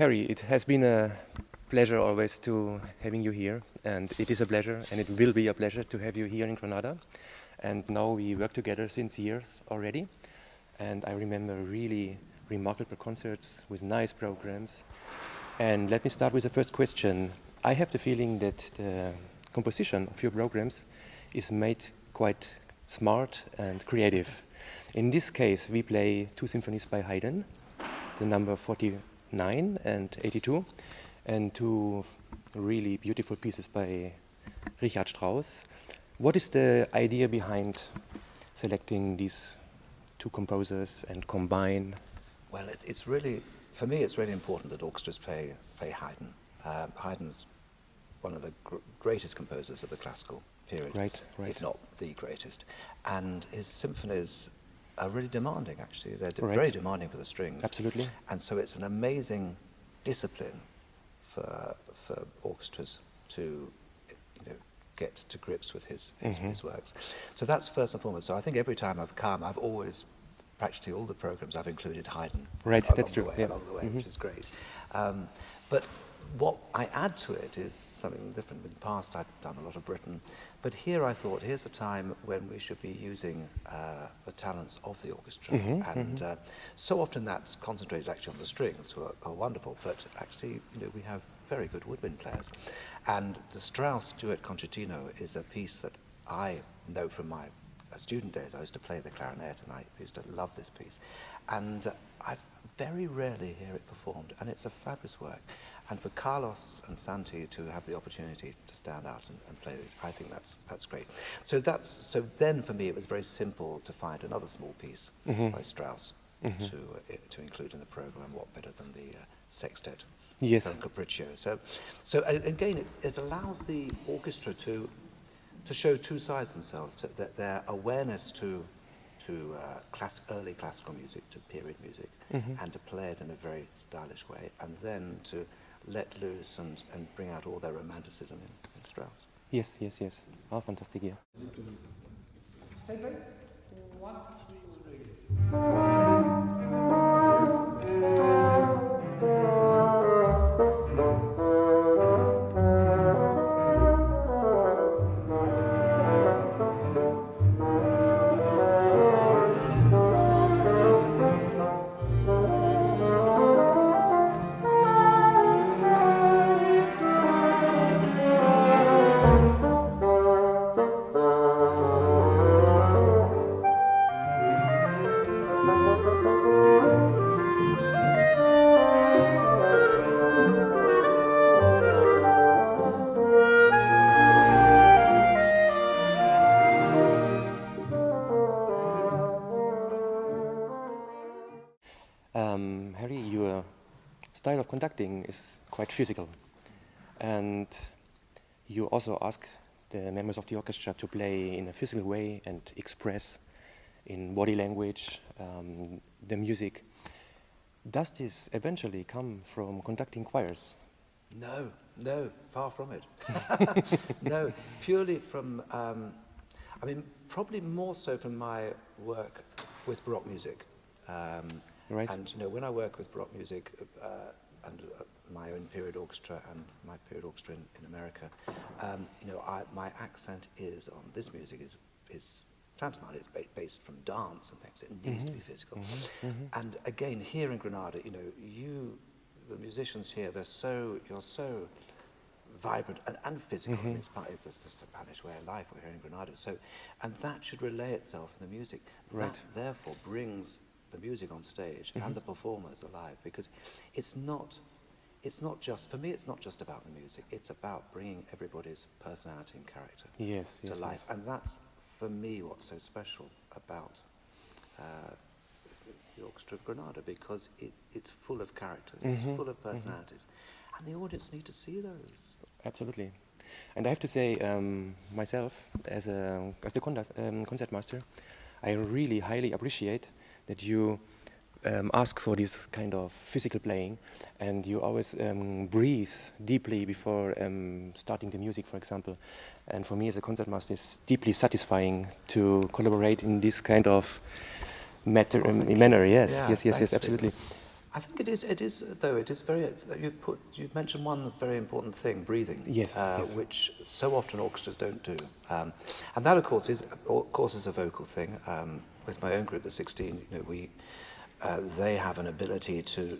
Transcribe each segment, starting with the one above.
Harry, it has been a pleasure always to having you here, and it is a pleasure, and it will be a pleasure to have you here in Granada. And now we work together since years already, and I remember really remarkable concerts with nice programs. And let me start with the first question. I have the feeling that the composition of your programs is made quite smart and creative. In this case, we play two symphonies by Haydn, the number 49 and 82, and two really beautiful pieces by Richard Strauss. What is the idea behind selecting these two composers and combine? Well, it's really, for me, it's really important that orchestras play Haydn. Haydn's one of the greatest composers of the classical period, right. if not the greatest. And his symphonies are really demanding, actually. They're Right. very demanding for the strings. Absolutely. And so it's an amazing discipline for orchestras to get to grips with his works. So that's first and foremost. So I think every time I've come, I've always, practically all the programs, I've included Haydn. Right, along that's the true. way, Yeah. Along the way, which is great. But what I add to it is something different. In the past, I've done a lot of Britain, but here I thought, here's a time when we should be using the talents of the orchestra, and so often that's concentrated actually on the strings, who are wonderful, but actually, we have very good woodwind players, and the Strauss duet concertino is a piece that I know from my student days. I used to play the clarinet, and I used to love this piece, and I very rarely hear it performed, and it's a fabulous work. And for Carlos and Santi to have the opportunity to stand out and play this, I think that's great. So then for me it was very simple to find another small piece by Strauss to include in the program. What better than the sextet? Yes. Don Capriccio. So again, it allows the orchestra to show two sides of themselves, that their awareness to early classical music, to period music, and to play it in a very stylish way, and then to let loose and bring out all their romanticism in Strauss. Yes. Oh, fantastic, yeah. Same place? 1, 2, 3. Harry, your style of conducting is quite physical, and you also ask the members of the orchestra to play in a physical way and express in body language the music. Does this eventually come from conducting choirs? No, far from it. No, purely from, probably more so from my work with Baroque music. Right. And when I work with Baroque music and my own period orchestra and my period orchestra in America, my accent is on this music is tantamount. It's based from dance and things. It needs to be physical. And again, here in Granada, the musicians here, you're so vibrant and physical. It's the Spanish way of life. We're here in Granada, and that should relay itself in the music. Right. That therefore brings the music on stage and the performers alive, because it's not just, for me, it's not just about the music. It's about bringing everybody's personality and character to life, and that's for me what's so special about the Orchestra of Granada, because it's full of characters, it's full of personalities, and the audience need to see those. Absolutely. And I have to say, myself, as the concertmaster, I really highly appreciate that you ask for this kind of physical playing, and you always breathe deeply before starting the music, for example. And for me as a concertmaster, it's deeply satisfying to collaborate in this kind of manner. Yes, Yeah, yes, absolutely. I think it is. It is, though. It is very. You mentioned one very important thing: breathing. Yes, yes. Which so often orchestras don't do, and that, of course, is a vocal thing. With my own group, the 16, they have an ability to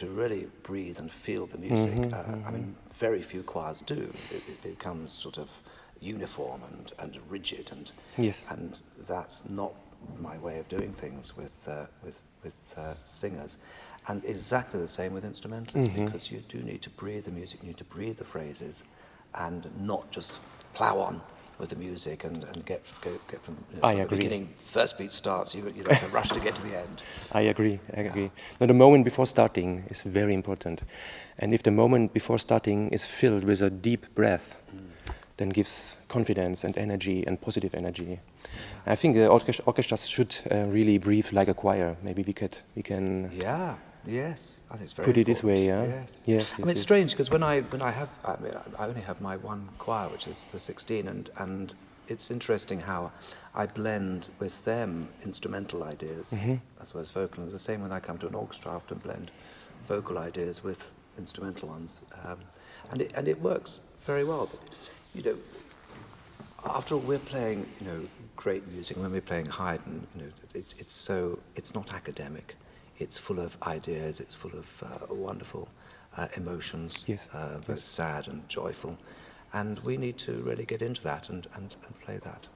really breathe and feel the music. I mean, very few choirs do. It becomes sort of uniform and rigid, and Yes. and that's not my way of doing things with singers. And exactly the same with instrumentalists, because you do need to breathe the music, you need to breathe the phrases, and not just plow on with the music and get from the beginning. First beat starts, you have to rush to get to the end. I agree. Now, the moment before starting is very important, and if the moment before starting is filled with a deep breath, then gives confidence and energy and positive energy. I think the orchestras should really breathe like a choir. Maybe we can. Yeah. Yes. I think it's very put it this important. way. Yeah. Yes. Yes. I mean, it's strange because when I only have my one choir, which is the 16, and it's interesting how I blend with them instrumental ideas as well as vocal. And it's the same when I come to an orchestra. I often blend vocal ideas with instrumental ones, and it works very well. But, after all, we're playing, great music. When we're playing Haydn, it's not academic. It's full of ideas. It's full of wonderful emotions. Yes. Both sad and joyful, and we need to really get into that and play that.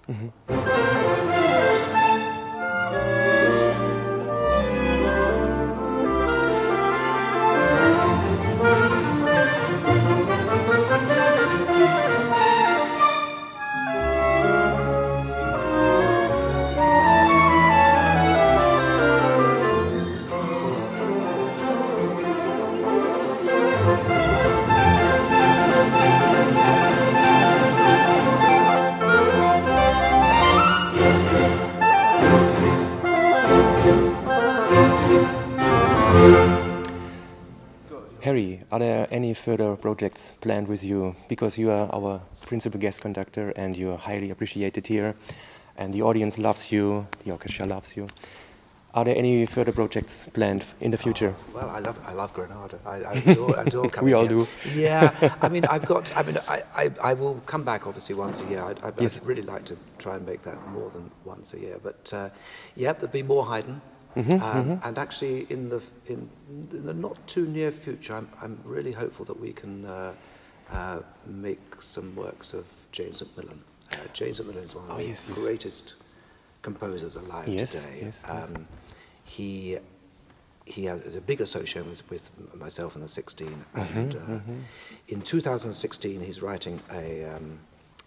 Harry, are there any further projects planned with you? Because you are our principal guest conductor and you are highly appreciated here, and the audience loves you, the orchestra loves you. Are there any further projects planned in the future? Well, I love Granada. I adore coming We all here. do. Yeah, I will come back obviously once a year. Yes. I'd really like to try and make that more than once a year. But there'll be more Haydn. And actually, in the not too near future, I'm really hopeful that we can make some works of James Macmillan. James Macmillan is one of the greatest composers alive today. He has a big association with myself and the 16. And in 2016, he's writing a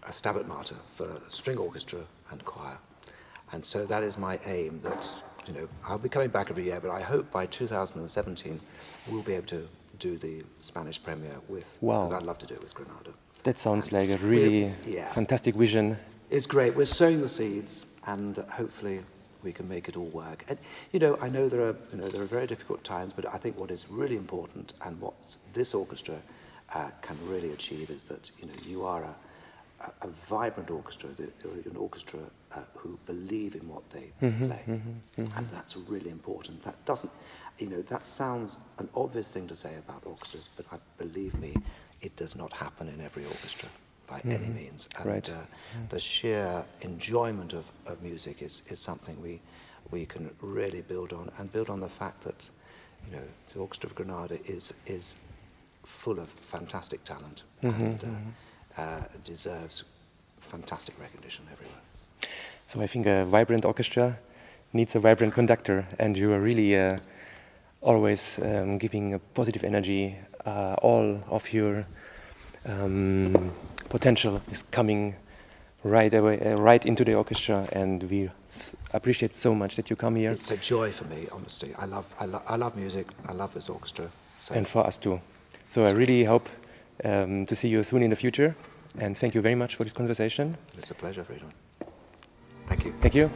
Stabat Mater for string orchestra and choir. And so that is my aim. That I'll be coming back every year, but I hope by 2017 we'll be able to do the Spanish premiere with. Wow! Because I'd love to do it with Granada. That sounds like a really fantastic vision. It's great. We're sowing the seeds, and hopefully we can make it all work. And I know there are very difficult times, but I think what is really important and what this orchestra can really achieve is that you are a vibrant orchestra, an orchestra who believe in what they play, and that's really important. That doesn't, that sounds an obvious thing to say about orchestras, but believe me, it does not happen in every orchestra by any means. And the sheer enjoyment of music is something we can really build on, and build on the fact that the Orchestra of Granada is full of fantastic talent and deserves fantastic recognition everywhere. So I think a vibrant orchestra needs a vibrant conductor, and you are really always giving a positive energy. All of your potential is coming right away, right into the orchestra, and we appreciate so much that you come here. It's a joy for me, honestly. I love music. I love this orchestra. So. And for us too. So I really hope to see you soon in the future. And thank you very much for this conversation. It's a pleasure, Friedemann. Thank you. Thank you.